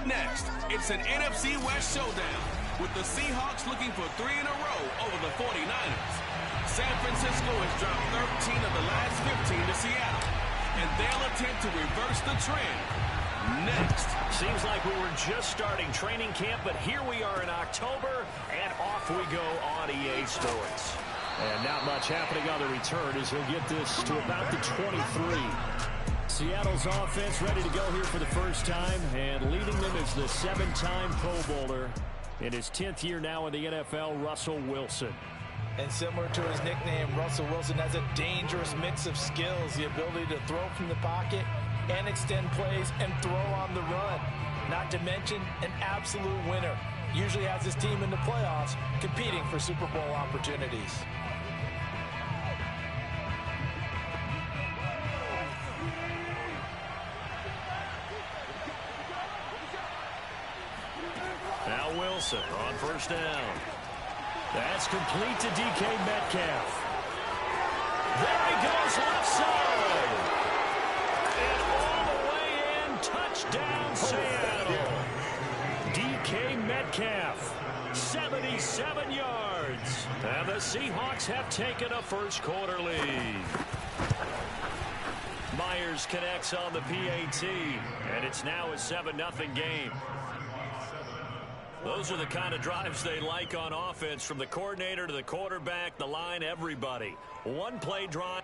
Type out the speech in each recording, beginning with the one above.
Next, it's an NFC West showdown with the Seahawks looking for 3 in a row over the 49ers. San Francisco has dropped 13 of the last 15 to Seattle, and they'll attempt to reverse the trend. Next. Seems like we were just starting training camp, but here we are in October, and off we go on EA Sports. And not much happening on the return as he'll get this to about the 23. Seattle's offense ready to go here for the first time, and leading them is the 7-time Pro Bowler in his 10th year now in the NFL, Russell Wilson. And similar to his nickname, Russell Wilson has a dangerous mix of skills, the ability to throw from the pocket and extend plays and throw on the run. Not to mention an absolute winner. Usually has his team in the playoffs competing for Super Bowl opportunities. Now Wilson on first down. That's complete to DK Metcalf. There he goes left side. And all the way in, touchdown Seattle. DK Metcalf, 77 yards. And the Seahawks have taken a first quarter lead. Myers connects on the PAT, and it's now a 7-0 game. Those are the kind of drives they like on offense, from the coordinator to the quarterback, the line, everybody. One-play drive.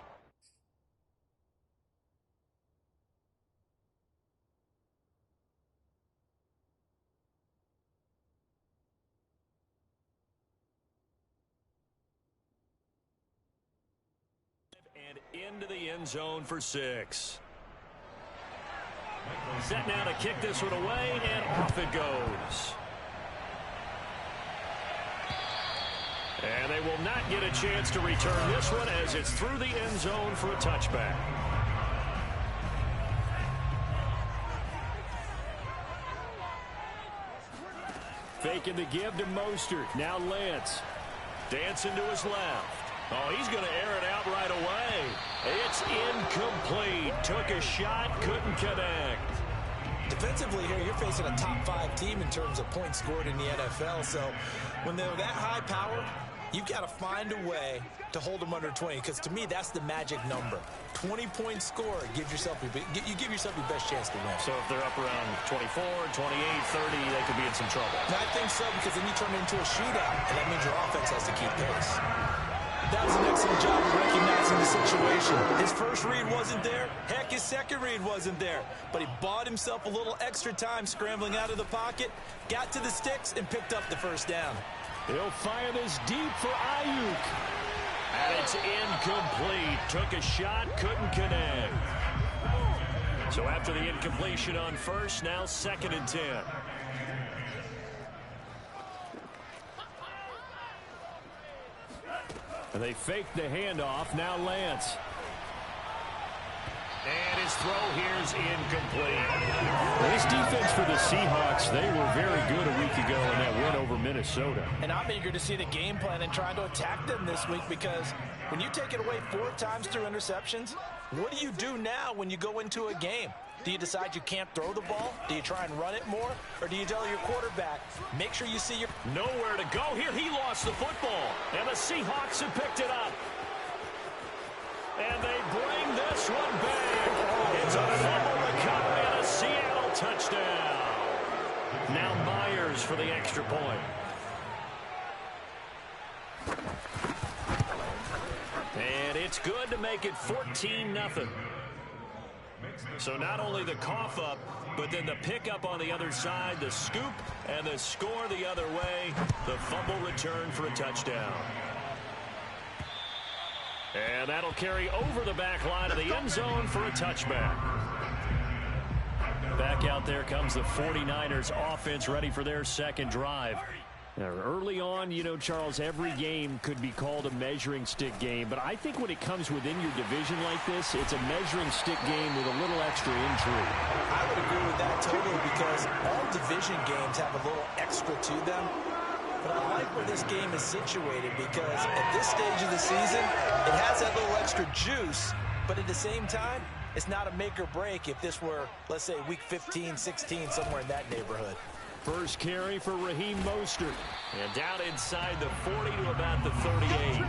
And into the end zone for 6. Set now to kick this one away, and off it goes. And they will not get a chance to return this one as it's through the end zone for a touchback. Faking the give to Mostert. Now Lance. Dancing to his left. Oh, he's going to air it out right away. It's incomplete. Took a shot, couldn't connect. Defensively here, you're facing a top 5 team in terms of points scored in the NFL. So when they're that high powered, you've got to find a way to hold them under 20, because to me, that's the magic number. 20-point score, you give yourself your best chance to win. So if they're up around 24, 28, 30, they could be in some trouble. And I think so, because then you turn it into a shootout, and that means your offense has to keep pace. That was an excellent job of recognizing the situation. His first read wasn't there. Heck, his second read wasn't there. But he bought himself a little extra time scrambling out of the pocket, got to the sticks, and picked up the first down. He'll fire this deep for Ayuk. And it's incomplete. Took a shot, couldn't connect. So after the incompletion on first, now 2nd and 10. And they fake the handoff. Now Lance. And his throw here is incomplete. This defense for the Seahawks, they were very good a week ago in that win over Minnesota. And I'm eager to see the game plan and trying to attack them this week, because when you take it away 4 times through interceptions, what do you do now when you go into a game? Do you decide you can't throw the ball? Do you try and run it more? Or do you tell your quarterback, make sure you see your... Nowhere to go here. He lost the football. And the Seahawks have picked it up. And they bring this one back. It's a fumble recovery and a Seattle touchdown. Now Myers for the extra point. And it's good to make it 14-0. So not only the cough up, but then the pickup on the other side, the scoop, and the score the other way. The fumble return for a touchdown. And that'll carry over the back line of the end zone for a touchback. Back out there comes the 49ers offense, ready for their second drive. Now, early on, you know, Charles, every game could be called a measuring stick game, but I think when it comes within your division like this, it's a measuring stick game with a little extra intrigue. I would agree with that totally, because all division games have a little extra to them. But I like where this game is situated, because at this stage of the season, it has that little extra juice, but at the same time, It's not a make or break if this were, let's say, week 15, 16, somewhere in that neighborhood. First carry for Raheem Mostert. And down inside the 40 to about the 38.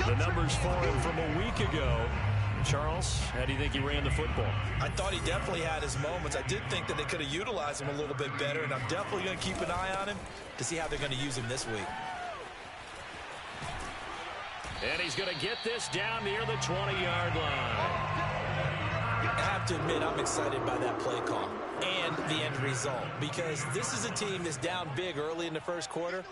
The numbers for him from a week ago. Charles, how do you think he ran the football? I thought he definitely had his moments. I did think that they could have utilized him a little bit better, and I'm definitely going to keep an eye on him to see how they're going to use him this week. And he's going to get this down near the 20-yard line. I have to admit, I'm excited by that play call and the end result, because this is a team that's down big early in the first quarter,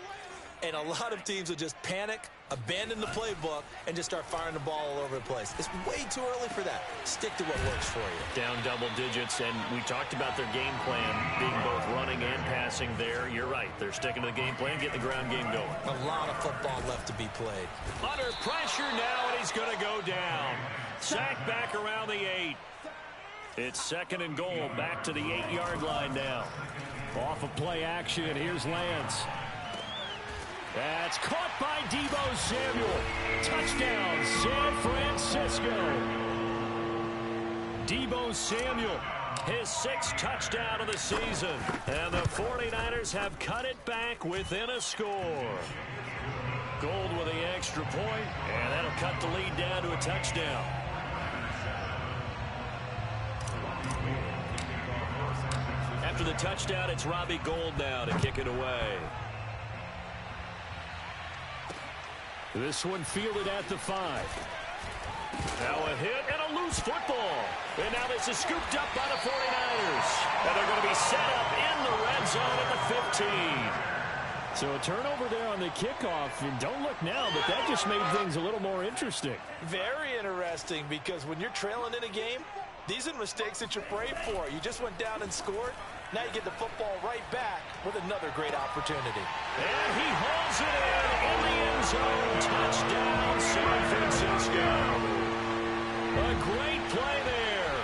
and a lot of teams will just panic, abandon the playbook, and just start firing the ball all over the place. It's way too early for that. Stick to what works for you. Down double digits, and we talked about their game plan being both running and passing there. You're right. They're sticking to the game plan, getting the ground game going. A lot of football left to be played. Under pressure now, and he's going to go down. Sacked back around the 8. It's second and goal, back to the 8-yard line now. Off of play action, here's Lance. That's caught by Deebo Samuel. Touchdown, San Francisco. Deebo Samuel, his 6th touchdown of the season. And the 49ers have cut it back within a score. Gold with the extra point, and that'll cut the lead down to a touchdown. After the touchdown, it's Robbie Gould now to kick it away. This one fielded at the 5. Now a hit and a loose football. And now this is scooped up by the 49ers. And they're going to be set up in the red zone at the 15. So a turnover there on the kickoff. And don't look now, but that just made things a little more interesting. Very interesting, because when you're trailing in a game, these are mistakes that you pray for. You just went down and scored. Now you get the football right back with another great opportunity. And he holds it in the end zone. Touchdown, San Francisco. A great play there.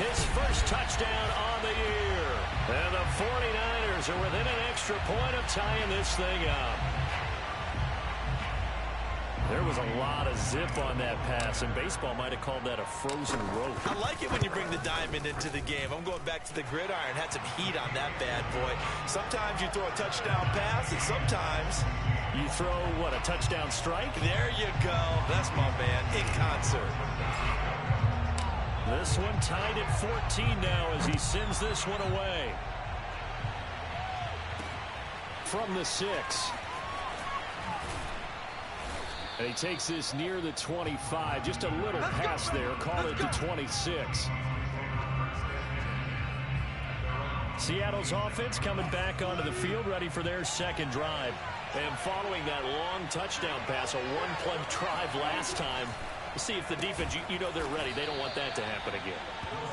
His first touchdown on the year. And the 49ers are within an extra point of tying this thing up. There was a lot of zip on that pass, and baseball might have called that a frozen rope. I like it when you bring the diamond into the game. I'm going back to the gridiron. Had some heat on that bad boy. Sometimes you throw a touchdown pass, and sometimes you throw, what, a touchdown strike? There you go. That's my man, in concert. This one tied at 14 now as he sends this one away. From the 6. And he takes this near the 25. Just a little pass there. Call it the 26. Seattle's offense coming back onto the field, ready for their second drive. And following that long touchdown pass, a one-play drive last time, see if the defense, you know they're ready. They don't want that to happen again.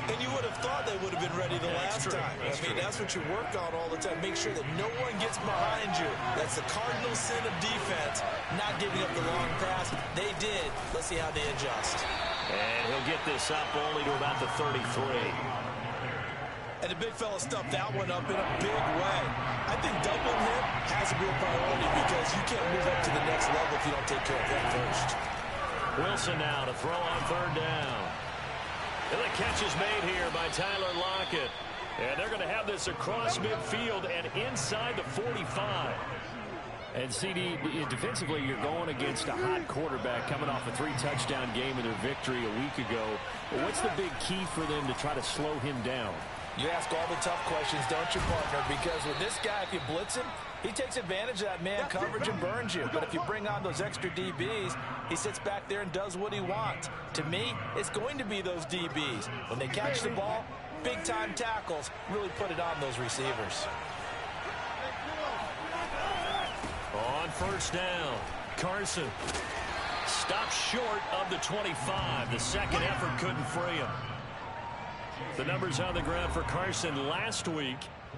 And you would have thought they would have been ready the last time. That's what you work on all the time. Make sure that no one gets behind you. That's the cardinal sin of defense, not giving up the long pass. They did. Let's see how they adjust. And he'll get this up only to about the 33. And the big fella stuffed that one up in a big way. I think doubling him has a real priority, because you can't move up to the next level if you don't take care of him first. Wilson now to throw on third down. And the catch is made here by Tyler Lockett. And they're going to have this across midfield and inside the 45. And CD, defensively, you're going against a hot quarterback coming off a 3-touchdown game in their victory a week ago. But what's the big key for them to try to slow him down? You ask all the tough questions, don't you, partner? Because with this guy, if you blitz him, he takes advantage of that man coverage and burns you. But if you bring on those extra DBs, he sits back there and does what he wants. To me, it's going to be those DBs. When they catch the ball, big-time tackles really put it on those receivers. On first down, Carson stops short of the 25. The second effort couldn't free him. The numbers on the ground for Carson last week,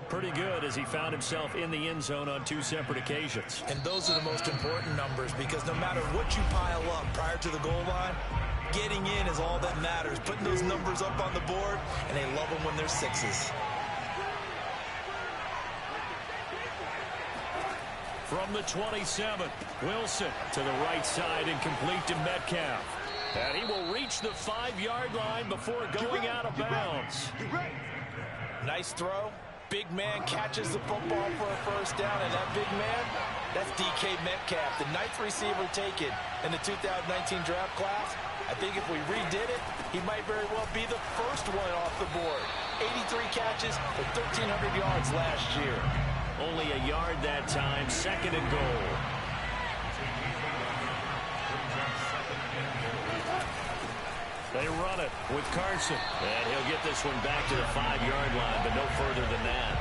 pretty good, as he found himself in the end zone on 2 separate occasions. And those are the most important numbers, because no matter what you pile up prior to the goal line, getting in is all that matters. Putting those numbers up on the board, and they love them when they're 6s. From the 27, Wilson to the right side and complete to Metcalf. And he will reach the 5-yard line before going out of bounds. Nice throw. Big man catches the football for a first down, and that big man, that's DK Metcalf, the 9th receiver taken in the 2019 draft class. I think if we redid it, he might very well be the first one off the board. 83 catches for 1,300 yards last year. Only a yard that time, 2nd and goal. They run it with Carson. And he'll get this one back to the 5-yard line, but no further than that.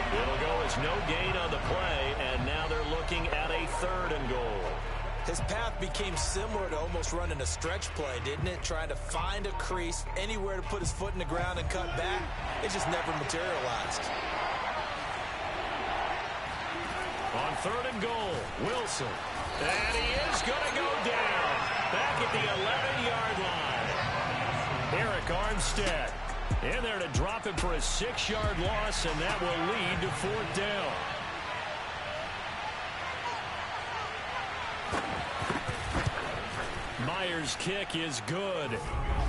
It'll go as no gain on the play, and now they're looking at a 3rd and goal. His path became similar to almost running a stretch play, didn't it? Trying to find a crease, anywhere to put his foot in the ground and cut back. It just never materialized. On 3rd and goal, Wilson. And he is going to go down. Back at the 11-yard line. Eric Armstead in there to drop him for a 6-yard loss, and that will lead to 4th down. Myers' kick is good,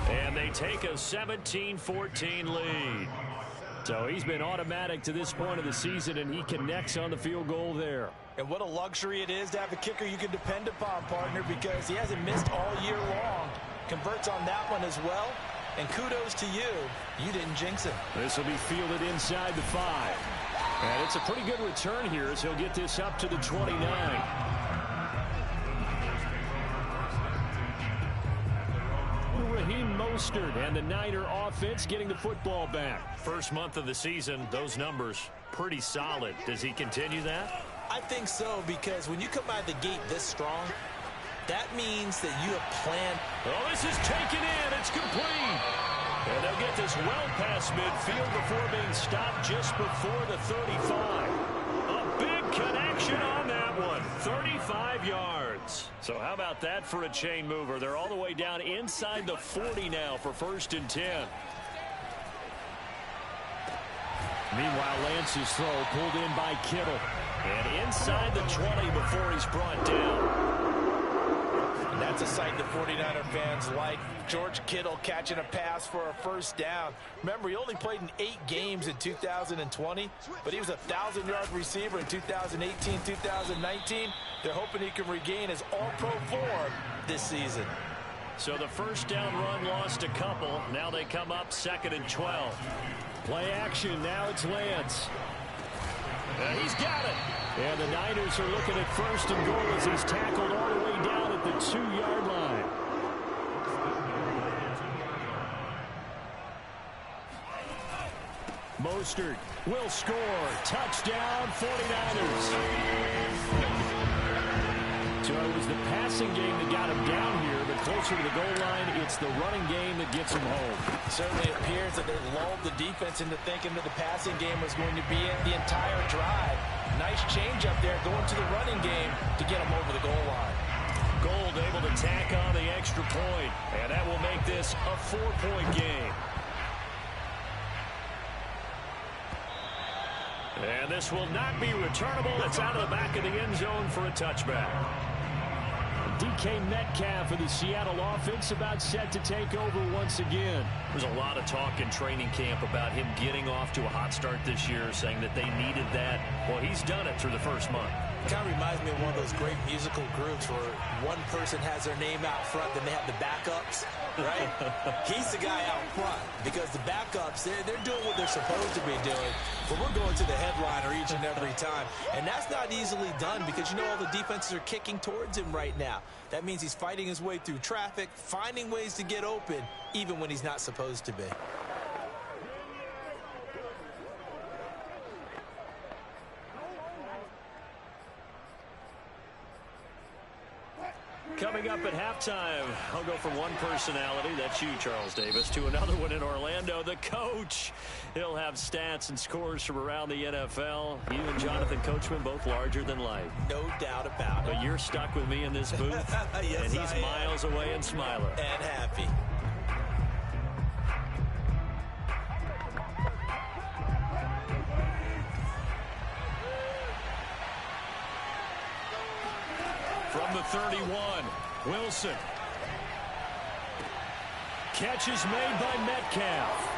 and they take a 17-14 lead. So he's been automatic to this point of the season, and he connects on the field goal there. And what a luxury it is to have a kicker you can depend upon, partner, because he hasn't missed all year long. Converts on that one as well. And kudos to you. You didn't jinx him. This will be fielded inside the 5. And it's a pretty good return here as he'll get this up to the 29. Raheem Mostert and the Niner offense getting the football back. First month of the season, those numbers pretty solid. Does he continue that? I think so, because when you come out of the gate this strong, that means that you have planned. Oh, this is taken in. It's complete. And they'll get this well past midfield before being stopped just before the 35. A big connection on that one. 35 yards. So how about that for a chain mover? They're all the way down inside the 40 now for 1st and 10. Meanwhile, Lance's throw pulled in by Kittle. And inside the 20 before he's brought down. And that's a sight the 49er fans like. George Kittle catching a pass for a first down. Remember, he only played in 8 games in 2020, but he was a 1,000-yard receiver in 2018, 2019. They're hoping he can regain his all-pro form this season. So the first down run lost a couple. Now they come up 2nd and 12. Play action. Now it's Lance. And he's got it. And the Niners are looking at 1st and goal as he's tackled all the way down at the 2-yard line. Mostert will score. Touchdown, 49ers. So it was the passing game that got him down here, but closer to the goal line, it's the running game that gets him home. It certainly appears that they lulled the defense into thinking that the passing game was going to be in the entire drive. Nice change up there going to the running game to get him over the goal line. Gold able to tack on the extra point, and that will make this a 4-point game. And this will not be returnable. It's out of the back of the end zone for a touchback. DK Metcalf of the Seattle offense about set to take over once again. There's a lot of talk in training camp about him getting off to a hot start this year, saying that they needed that. Well, he's done it through the first month. It kind of reminds me of one of those great musical groups where one person has their name out front, then they have the backups, right? He's the guy out front because the backups, they're doing what they're supposed to be doing, but we're going to the headliner each and every time. And that's not easily done because, you know, all the defenses are kicking towards him right now. That means he's fighting his way through traffic, finding ways to get open, even when he's not supposed to be. Coming up at halftime, I'll go from one personality, that's you, Charles Davis, to another one in Orlando, the coach. He'll have stats and scores from around the NFL. You and Jonathan Coachman, both larger than life. No doubt about it. But you're stuck with me in this booth, yes, and he's miles away and smiling. And happy. From the 31, Wilson. catch is made by Metcalf.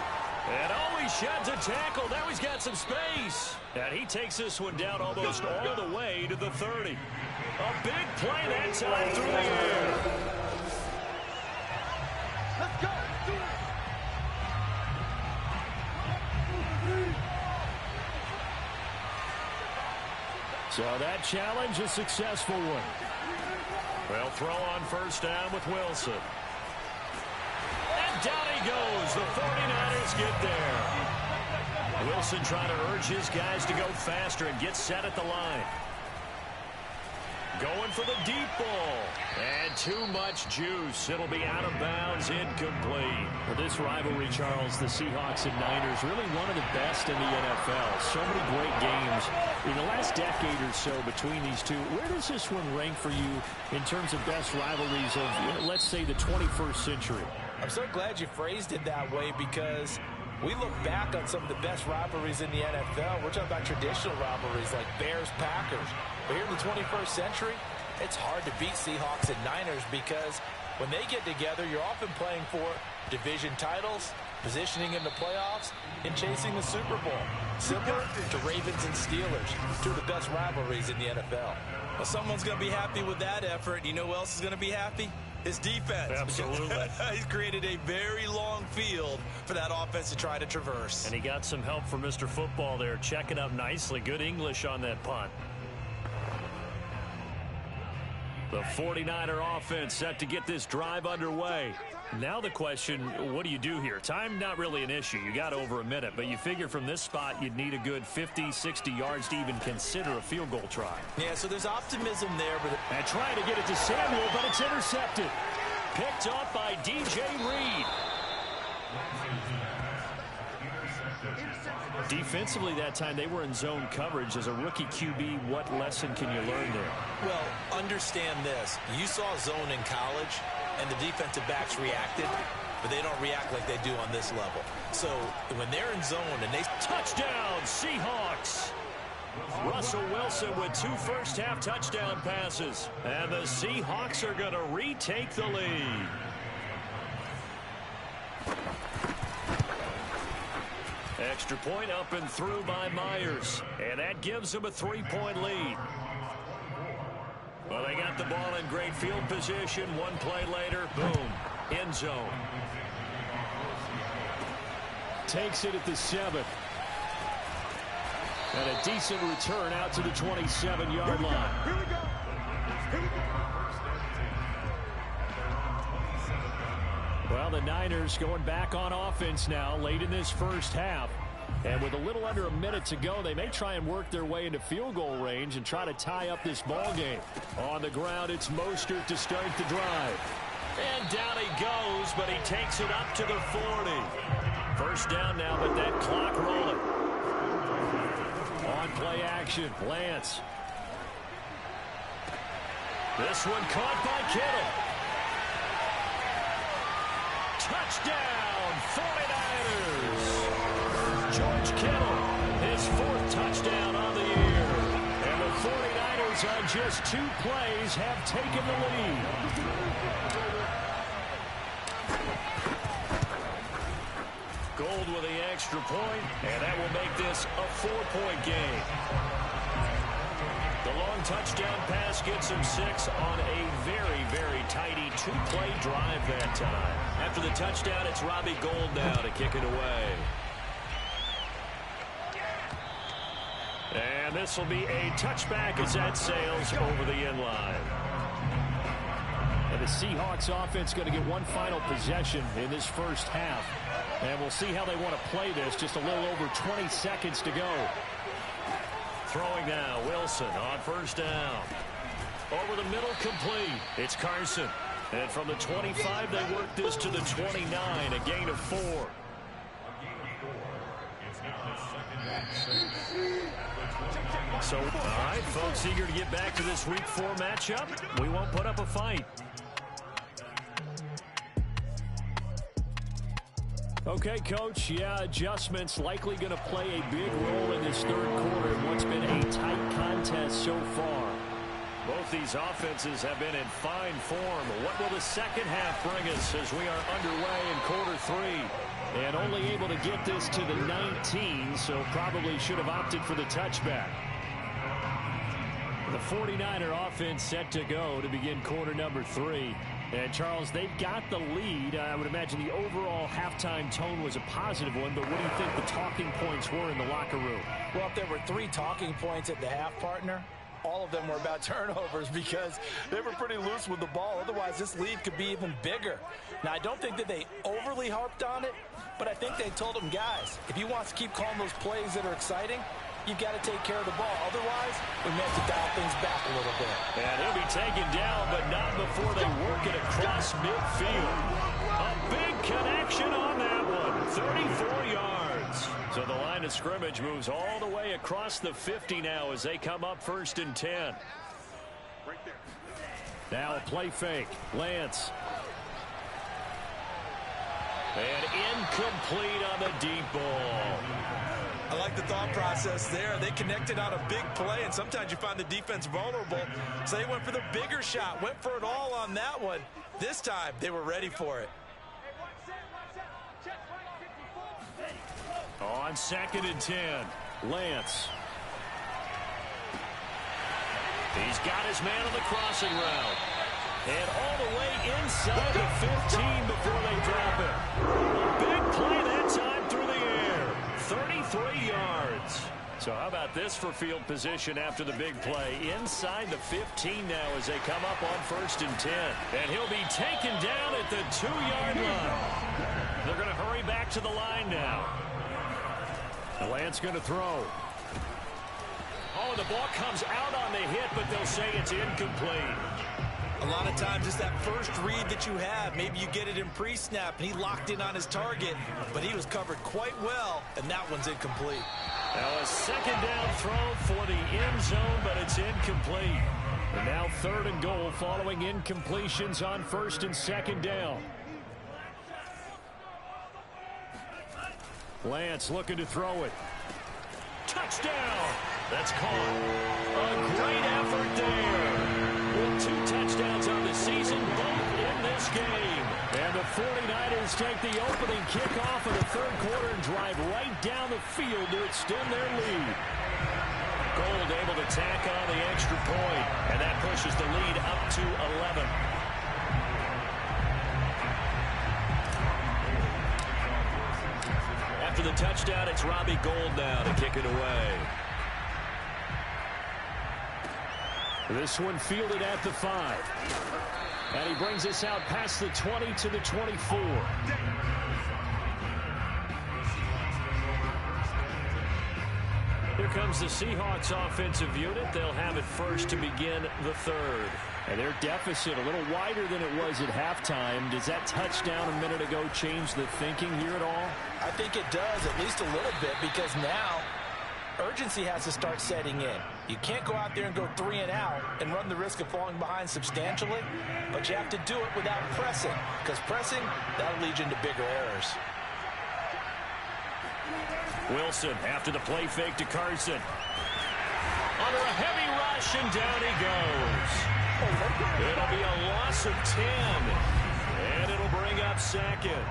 And he sheds a tackle. Now he's got some space. And he takes this one down almost all the way to the 30. A big play that time through the air. Let's go. So that challenge, a successful one. They'll throw on first down with Wilson. And down he goes. The 49ers get there. Wilson trying to urge his guys to go faster and get set at the line. Going for the deep ball. And too much juice. It'll be out of bounds, incomplete. Well, this rivalry, Charles, the Seahawks and Niners, really one of the best in the NFL. So many great games in the last decade or so between these two. Where does this one rank for you in terms of best rivalries of, let's say, the 21st century? I'm so glad you phrased it that way because we look back on some of the best rivalries in the NFL. We're talking about traditional rivalries like Bears-Packers. But here in the 21st century, it's hard to beat Seahawks and Niners because when they get together, you're often playing for division titles, positioning in the playoffs, and chasing the Super Bowl. Similar to Ravens and Steelers, two of the best rivalries in the NFL. Well, someone's going to be happy with that effort. You know who else is going to be happy? His defense. Absolutely. He's created a very long field for that offense to try to traverse. And he got some help from Mr. Football there, checking up nicely. Good English on that punt. The 49er offense set to get this drive underway. Now the question, what do you do here? Time not really an issue. You got over a minute, but you figure from this spot you'd need a good 50, 60 yards to even consider a field goal try. Yeah, so there's optimism there. And trying to get it to Samuel, but it's intercepted. Picked off by DJ Reed. Defensively that time, they were in zone coverage. As a rookie QB, what lesson can you learn there? Well, understand this. You saw zone in college, and the defensive backs reacted, but they don't react like they do on this level. So when they're in zone and they... Touchdown, Seahawks! Russell Wilson with 2 first-half touchdown passes. And the Seahawks are going to retake the lead. Extra point up and through by Myers. And that gives them a 3-point lead. Well, they got the ball in great field position. One play later, boom, end zone. Takes it at the 7. And a decent return out to the 27-yard line. Here we go. Here we go. Well, the Niners going back on offense now late in this first half. And with a little under a minute to go, they may try and work their way into field goal range and try to tie up this ball game. On the ground, it's Mostert to start the drive. And down he goes, but he takes it up to the 40. First down now, but that clock rolling. On play action, Lance. This one caught by Kittle. Touchdown, 49ers. George Kittle, his 4th touchdown on the year. And the 49ers on just 2 plays have taken the lead. Gold with the extra point, and that will make this a 4-point game. The long touchdown pass gets him 6 on a very, very tidy 2-play drive that time. After the touchdown, it's Robbie Gould now to kick it away. And this will be a touchback as that sails over the end line. And the Seahawks offense going to get one final possession in this first half. And we'll see how they want to play this. Just a little over 20 seconds to go. Throwing now, Wilson on first down. Over the middle, complete. It's Carson. And from the 25, they work this to the 29, a gain of 4. So, all right, folks, eager to get back to this Week 4 matchup. We won't put up a fight. Okay, Coach, yeah, adjustments likely going to play a big role in this third quarter in what's been a tight contest so far. Both these offenses have been in fine form. What will the second half bring us as we are underway in quarter 3? And only able to get this to the 19, so probably should have opted for the touchback. The 49er offense set to go to begin quarter number 3. And, Charles, they've got the lead. I would imagine the overall halftime tone was a positive one, but what do you think the talking points were in the locker room? Well, if there were 3 talking points at the half, partner, all of them were about turnovers because they were pretty loose with the ball. Otherwise, this lead could be even bigger. Now, I don't think that they overly harped on it, but I think they told them, guys, if you want to keep calling those plays that are exciting, you've got to take care of the ball. Otherwise, we may have to dial things back a little bit. And he'll be taken down, but not before they work it across midfield. A big connection on that one. 34 yards. So the line of scrimmage moves all the way across the 50 now as they come up 1st and 10. Now a play fake. Lance. And incomplete on the deep ball. I like the thought process there. They connected on a big play, and sometimes you find the defense vulnerable. So they went for the bigger shot, went for it all on that one. This time, they were ready for it. On 2nd and 10, Lance. He's got his man on the crossing route. And all the way inside the 15 before they drop it. A big play that time through the air. 33 yards. So how about this for field position after the big play? Inside the 15 now as they come up on 1st and 10. And he'll be taken down at the 2-yard line. They're going to hurry back to the line now. Lance going to throw. Oh, the ball comes out on the hit, but they'll say it's incomplete. A lot of times it's that first read that you have. Maybe you get it in pre-snap, and he locked in on his target, but he was covered quite well, and that one's incomplete. Now a 2nd down throw for the end zone, but it's incomplete. And now 3rd and goal following incompletions on 1st and 2nd down. Lance looking to throw it. Touchdown! That's caught. A great effort there. With 2 touchdowns on the season, both in this game. And the 49ers take the opening kickoff of the 3rd quarter and drive right down the field to extend their lead. Gold able to tack on the extra point, and that pushes the lead up to 11. After the touchdown, it's Robbie Gould now to kick it away. This one fielded at the 5. And he brings us out past the 20 to the 24. Here comes the Seahawks offensive unit. They'll have it first to begin the 3rd. And their deficit a little wider than it was at halftime. Does that touchdown a minute ago change the thinking here at all? I think it does, at least a little bit, because now urgency has to start setting in. You can't go out there and go 3 and out and run the risk of falling behind substantially, but you have to do it without pressing, because pressing, that'll lead you into bigger errors. Wilson after the play fake to Carson. Under a heavy rush, and down he goes. It'll be a loss of 10, and it'll bring up 2nd.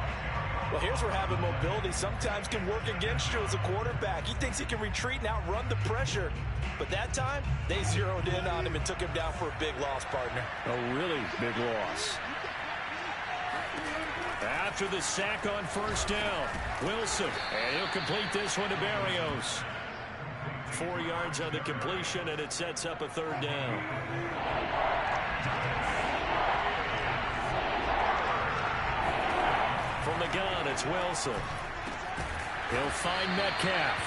Well, here's where having mobility sometimes can work against you as a quarterback. He thinks he can retreat and outrun the pressure. But that time, they zeroed in on him and took him down for a big loss, partner. A really big loss. After the sack on 1st down, Wilson. And he'll complete this one to Berrios. 4 yards on the completion, and it sets up a 3rd down. From the gun, it's Wilson. He'll find Metcalf.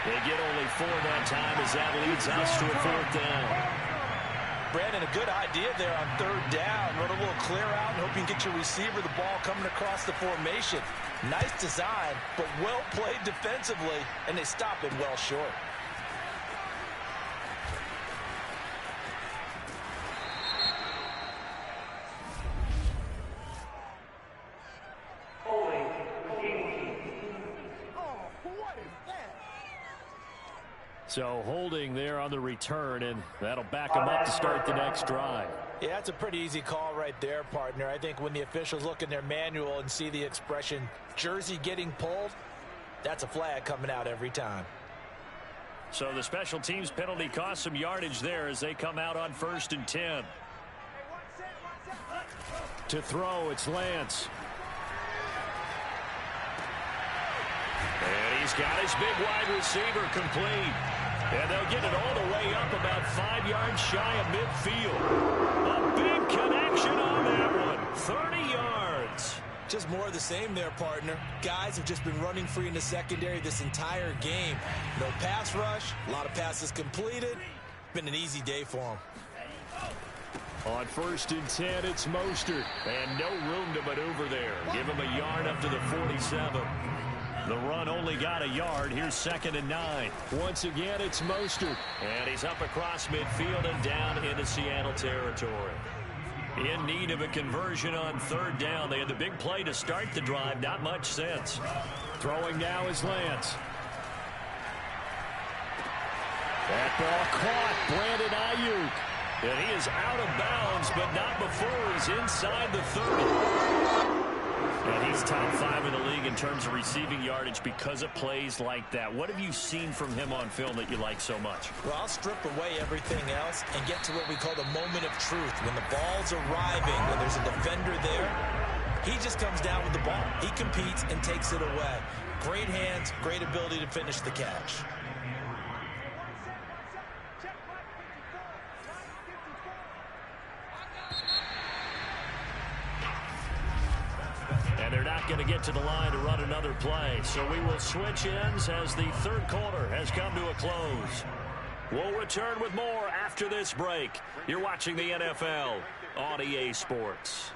They get only 4 that time as that leads us to a 4th down. Brandon, a good idea there on 3rd down. Run a little clear out and hope you can get your receiver the ball coming across the formation. Nice design, but well played defensively, and they stop it well short. So holding there on the return, and that'll back them up to start the next drive. Yeah, that's a pretty easy call right there, partner. I think when the officials look in their manual and see the expression jersey getting pulled, that's a flag coming out every time. So the special teams penalty cost some yardage there as they come out on 1st and 10. To throw, it's Lance. And he's got his big wide receiver complete. And they'll get it all the way up about 5 yards shy of midfield. A big connection on that one. 30 yards. Just more of the same there, partner. Guys have just been running free in the secondary this entire game. No pass rush, a lot of passes completed. Been an easy day for them. On 1st and 10, it's Mostert. And no room to maneuver there. Give him a yard up to the 47. The run only got a yard. Here's 2nd and 9. Once again, it's Mostert. And he's up across midfield and down into Seattle territory. In need of a conversion on 3rd down. They had the big play to start the drive. Not much sense. Throwing now is Lance. That ball caught. Brandon Ayuk. And he is out of bounds, but not before he's inside the 30. And he's top 5 in the league in terms of receiving yardage because of plays like that. What have you seen from him on film that you like so much? Well, I'll strip away everything else and get to what we call the moment of truth. When the ball's arriving, when there's a defender there, he just comes down with the ball. He competes and takes it away. Great hands, great ability to finish the catch. And they're not going to get to the line to run another play. So we will switch ends as the 3rd quarter has come to a close. We'll return with more after this break. You're watching the NFL on EA Sports.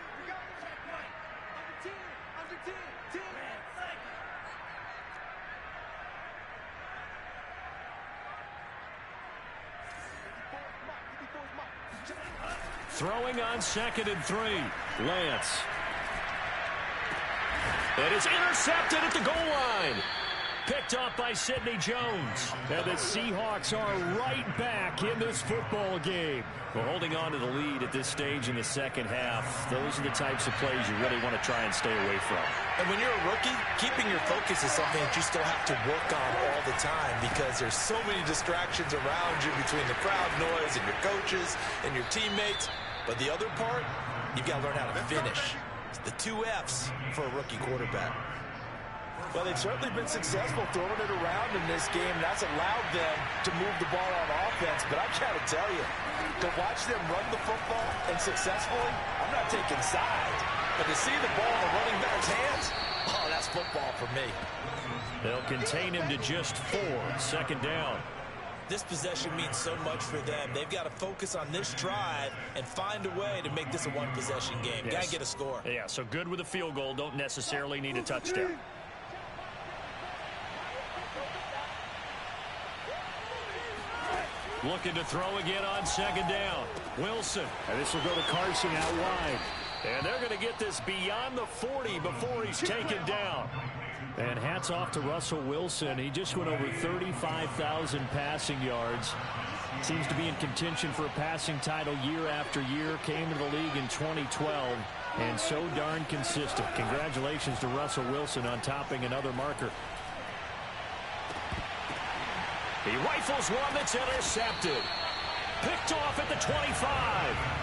Throwing on 2nd and 3. Lance. And it's intercepted at the goal line. Picked off by Sidney Jones. And the Seahawks are right back in this football game. Well, holding on to the lead at this stage in the second half, those are the types of plays you really want to try and stay away from. And when you're a rookie, keeping your focus is something that you still have to work on all the time because there's so many distractions around you between the crowd noise and your coaches and your teammates. But the other part, you've got to learn how to finish. It's the 2 F's for a rookie quarterback. Well, they've certainly been successful throwing it around in this game. That's allowed them to move the ball on offense. But I've got to tell you, to watch them run the football and successfully, I'm not taking sides. But to see the ball in the running back's hands, oh, that's football for me. They'll contain him to just 4. 2nd down. This possession means so much for them. They've got to focus on this drive and find a way to make this a one-possession game. Yes. Got to get a score. Yeah, so good with a field goal. Don't necessarily need a touchdown. Looking to throw again on 2nd down. Wilson. And this will go to Carson out wide. And they're going to get this beyond the 40 before he's taken down. And hats off to Russell Wilson. He just went over 35,000 passing yards. Seems to be in contention for a passing title year after year. Came to the league in 2012. And so darn consistent. Congratulations to Russell Wilson on topping another marker. He rifles one that's intercepted. Picked off at the 25.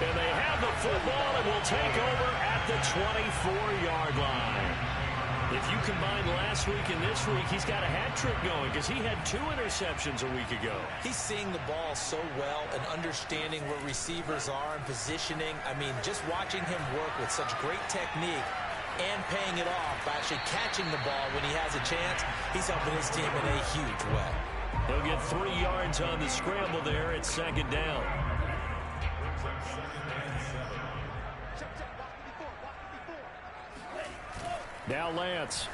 And they have the football and will take over at the 24-yard line. If you combine last week and this week, he's got a hat trick going because he had 2 interceptions a week ago. He's seeing the ball so well and understanding where receivers are and positioning. I mean, just watching him work with such great technique and paying it off by actually catching the ball when he has a chance, he's helping his team in a huge way. He'll get 3 yards on the scramble there at 2nd down. Now Lance.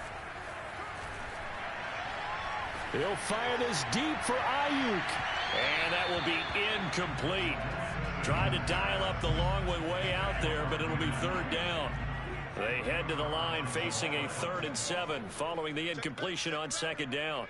He'll fire this deep for Ayuk. And that will be incomplete. Tried to dial up the long way out there, but it'll be 3rd down. They head to the line facing a 3rd and 7 following the incompletion on 2nd down.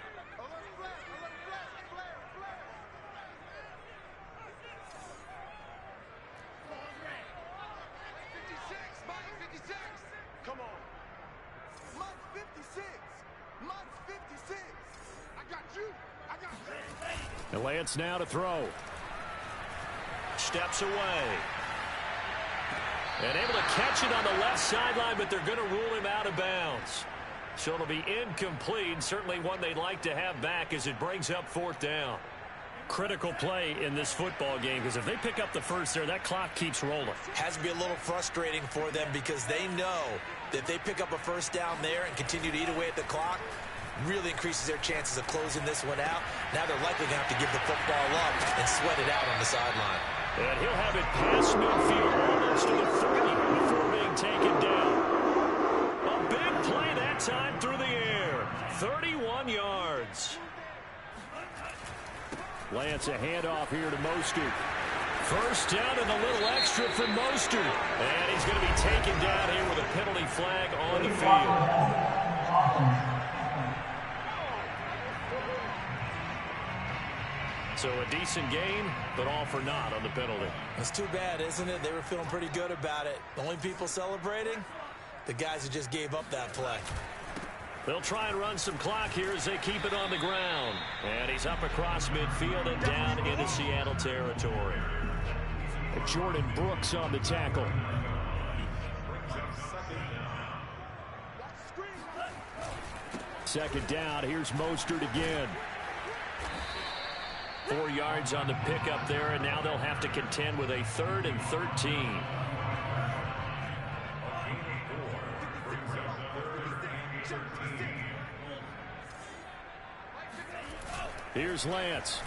And Lance now to throw. Steps away. And able to catch it on the left sideline, but they're going to rule him out of bounds. So it'll be incomplete. Certainly one they'd like to have back as it brings up 4th down. Critical play in this football game, because if they pick up the first there, that clock keeps rolling. Has to be a little frustrating for them because they know that if they pick up a first down there and continue to eat away at the clock, really increases their chances of closing this one out. Now they're likely going to have to give the football up and sweat it out on the sideline. And he'll have it past midfield, almost to the 30 before being taken down. A big play that time through the air. 31 yards. Lance, a handoff here to Mostert. First down and a little extra for Mostert. And he's going to be taken down here with a penalty flag on the field. So a decent gain, but all for naught on the penalty. It's too bad, isn't it? They were feeling pretty good about it. The only people celebrating, the guys who just gave up that play. They'll try and run some clock here as they keep it on the ground. And he's up across midfield and down into Seattle territory. Jordan Brooks on the tackle. Second down, here's Mostert again. 4 yards on the pickup there, and now they'll have to contend with a 3rd and 13. Here's Lance.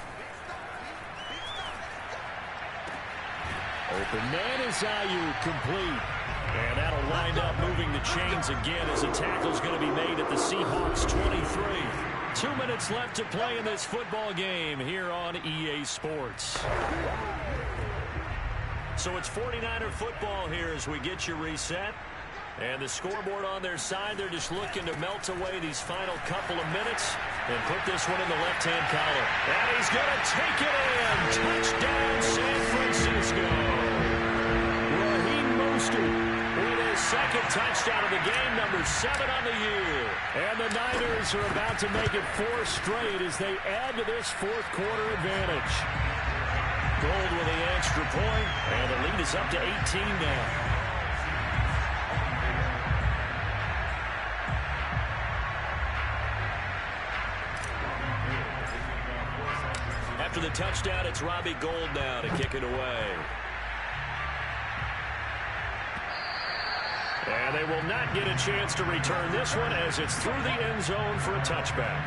Open man is Aiyuk, complete. And that'll wind up moving the chains again as a tackle's going to be made at the Seahawks 23. 2 minutes left to play in this football game here on EA Sports. So it's 49er football here as we get you reset. And the scoreboard on their side, they're just looking to melt away these final couple of minutes and put this one in the left-hand column. And he's going to take it in. Touchdown, San Francisco. Raheem Mostert with his second touchdown of the game, number 7 on the year. And the Niners are about to make it 4 straight as they add to this fourth quarter advantage. Gold with the extra point, and the lead is up to 18 now. After the touchdown, it's Robbie Gould now to kick it away. And they will not get a chance to return this one as it's through the end zone for a touchback.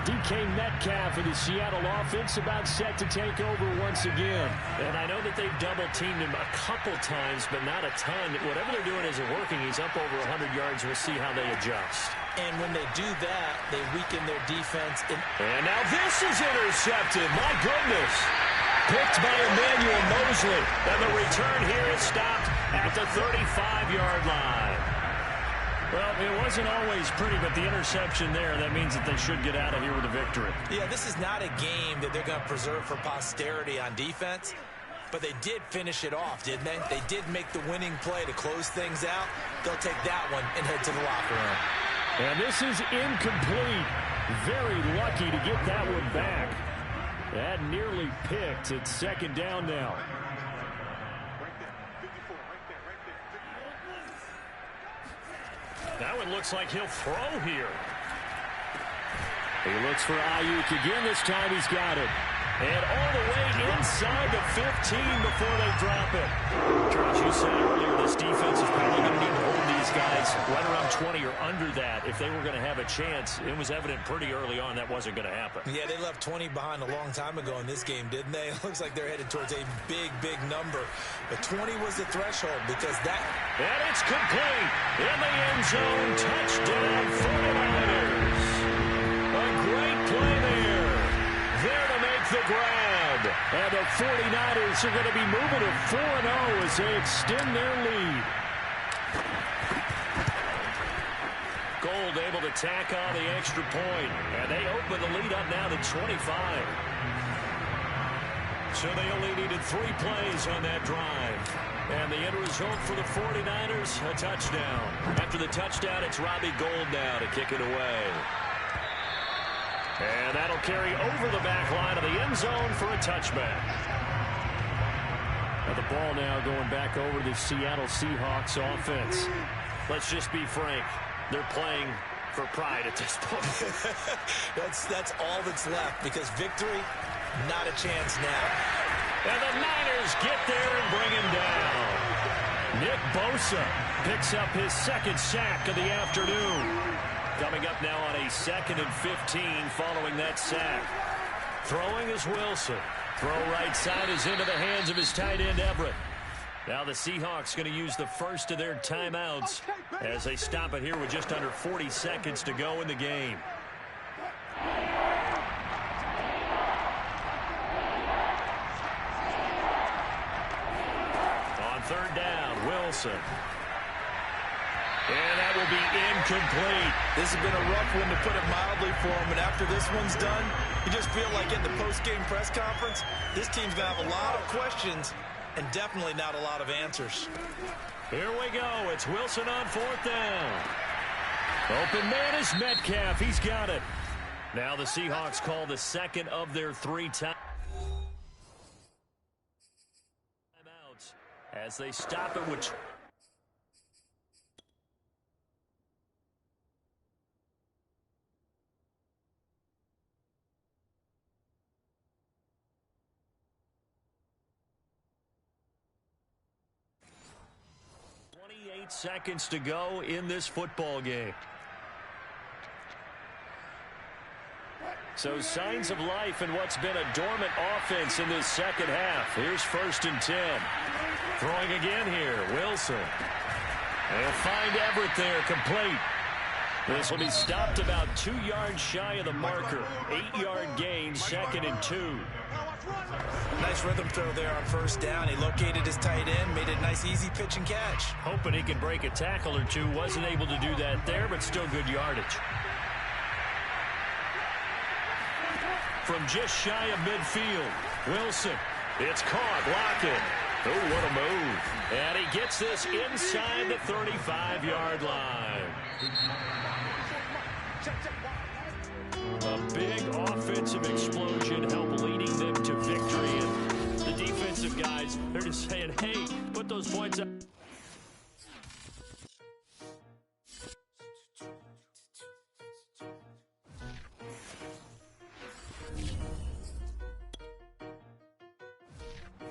DK Metcalf of the Seattle offense about set to take over once again. And I know that they've double-teamed him a couple times, but not a ton. Whatever they're doing isn't working. He's up over 100 yards. We'll see how they adjust. And when they do that, they weaken their defense. And now this is intercepted. My goodness. Picked by Emmanuel Mosley. And the return here is stopped at the 35-yard line. Well, it wasn't always pretty, but the interception there, that means that they should get out of here with a victory. Yeah, this is not a game that they're going to preserve for posterity on defense, but they did finish it off, didn't they? They did make the winning play to close things out. They'll take that one and head to the locker room. And this is incomplete. Very lucky to get that one back. That nearly picked. It's second down now. That one looks like he'll throw here. He looks for Aiyuk again. This time he's got it. And all the way inside the 15 before they drop it. Charles, you said earlier this defense is probably going to need to hold these guys right around 20 or under that if they were going to have a chance. It was evident pretty early on that wasn't going to happen. Yeah, they left 20 behind a long time ago in this game, didn't they? It looks like they're headed towards a big, big number. But 20 was the threshold because that... And it's complete. In the end zone. Touchdown 49ers. A great play there. There to make the grab. And the 49ers are going to be moving to 4-0 as they extend their lead. Gould able to tack on the extra point. And they open the lead up now to 25. So they only needed 3 plays on that drive. And the end result for the 49ers, a touchdown. After the touchdown, it's Robbie Gould now to kick it away. And that'll carry over the back line of the end zone for a touchback. Now the ball now going back over to the Seattle Seahawks offense. Let's just be frank. They're playing for pride at this point. That's all that's left, because victory, not a chance now. And the Niners get there and bring him down. Nick Bosa picks up his second sack of the afternoon. Coming up now on a 2nd and 15 following that sack. Throwing is Wilson. Throw right side is into the hands of his tight end, Everett. Now the Seahawks going to use the first of their timeouts as they stop it here with just under 40 seconds to go in the game. On 3rd down, Wilson. And that will be incomplete. This has been a rough one, to put it mildly, for him. And after this one's done, you just feel like in the post-game press conference, this team's going to have a lot of questions and definitely not a lot of answers. Here we go. It's Wilson on 4th down. Open man is Metcalf. He's got it. Now the Seahawks call the second of their 3 timeouts as they stop it with... seconds to go in this football game. So signs of life in what's been a dormant offense in this second half. Here's 1st and 10. Throwing again here, Wilson. They'll find Everett there, complete. This will be stopped about 2 yards shy of the marker. 8-yard gain, 2nd and 2. Nice rhythm throw there on 1st down. He located his tight end, made it a nice easy pitch and catch. Hoping he can break a tackle or two. Wasn't able to do that there, but still good yardage. From just shy of midfield, Wilson. It's caught, Lockett. Oh, what a move. And he gets this inside the 35-yard line. A big offensive explosion helped leading them to victory. And the defensive guys, they're just saying, hey, put those points up.